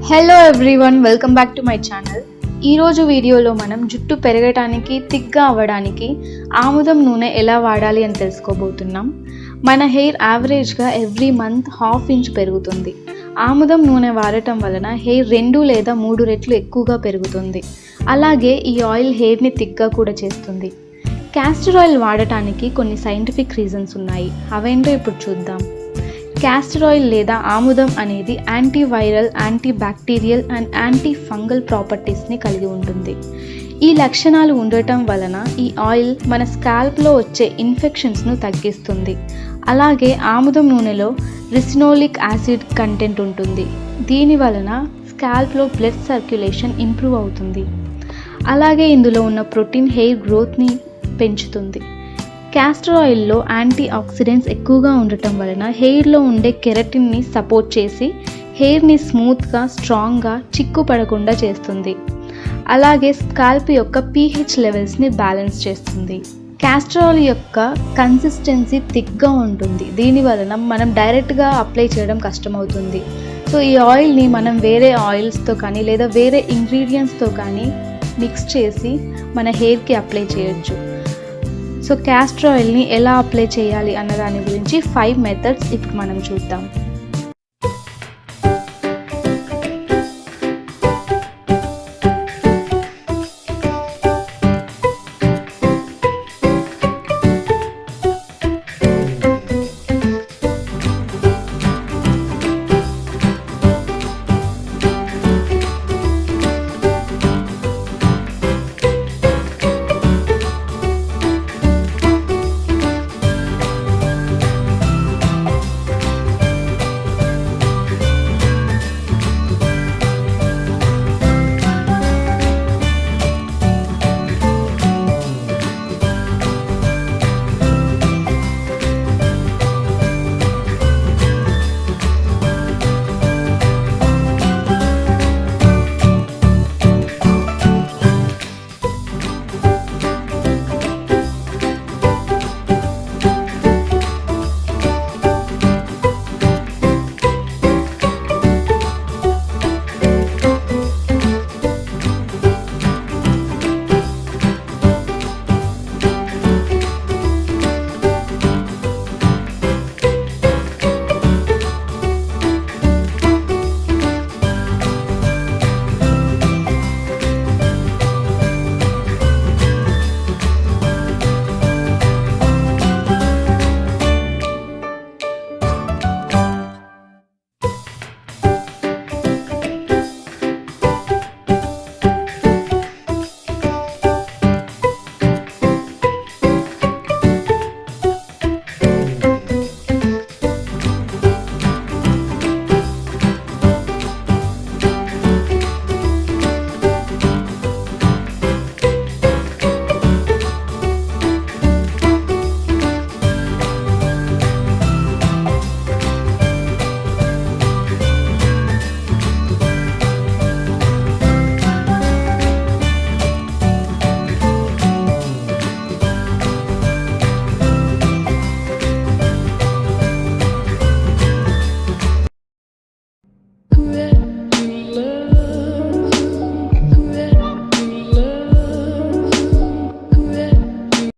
Hello everyone, welcome back to my channel. ఈరోజు వీడియోలో మనం జుట్టు పెరగటానికి, థిక్గా అవ్వడానికి ఆముదం నూనె ఎలా వాడాలి అని తెలుసుకోబోతున్నాం. మన హెయిర్ యావరేజ్గా ఎవ్రీ మంత్ 1/2 ఇంచ్ పెరుగుతుంది. ఆముదం నూనె వాడటం వలన హెయిర్ 2 లేదా 3 రెట్లు ఎక్కువగా పెరుగుతుంది. అలాగే ఈ ఆయిల్ హెయిర్ని థిక్గా కూడా చేస్తుంది. క్యాస్టర్ ఆయిల్ వాడటానికి కొన్ని సైంటిఫిక్ రీజన్స్ ఉన్నాయి. అవేంటో ఇప్పుడు చూద్దాం. క్యాస్టర్ ఆయిల్ లేదా ఆముదం అనేది antiviral, anti bacterial and anti fungal ప్రాపర్టీస్ని కలిగి ఉంటుంది. ఈ లక్షణాలు ఉండటం వలన ఈ ఆయిల్ మన స్కాల్ప్లో వచ్చే ఇన్ఫెక్షన్స్ను తగ్గిస్తుంది. అలాగే ఆముదం నూనెలో రిసినోలిక్ యాసిడ్ కంటెంట్ ఉంటుంది. దీని వలన స్కాల్ప్లో బ్లడ్ సర్క్యులేషన్ ఇంప్రూవ్ అవుతుంది. అలాగే ఇందులో ఉన్న ప్రోటీన్ హెయిర్ గ్రోత్ని పెంచుతుంది. క్యాస్టర్ ఆయిల్లో యాంటీ ఆక్సిడెంట్స్ ఎక్కువగా ఉండటం వలన హెయిర్లో ఉండే కెరటిన్ని సపోర్ట్ చేసి హెయిర్ని స్మూత్గా, స్ట్రాంగ్గా, చిక్కు పడకుండా చేస్తుంది. అలాగే స్కాల్ప్ యొక్క పీహెచ్ లెవెల్స్ని బ్యాలెన్స్ చేస్తుంది. క్యాస్టర్ ఆయిల్ యొక్క కన్సిస్టెన్సీ థిక్గా ఉంటుంది. దీని వలన మనం డైరెక్ట్గా అప్లై చేయడం కష్టమవుతుంది. సో ఈ ఆయిల్ని మనం వేరే ఆయిల్స్తో కానీ లేదా వేరే ఇంగ్రీడియంట్స్తో కానీ మిక్స్ చేసి మన హెయిర్కి అప్లై చేయొచ్చు. సో క్యాస్టర్ ఆయిల్ని ఎలా అప్లై చేయాలి అన్న దాని గురించి 5 మెథడ్స్ ఇప్పుడు మనం చూద్దాం.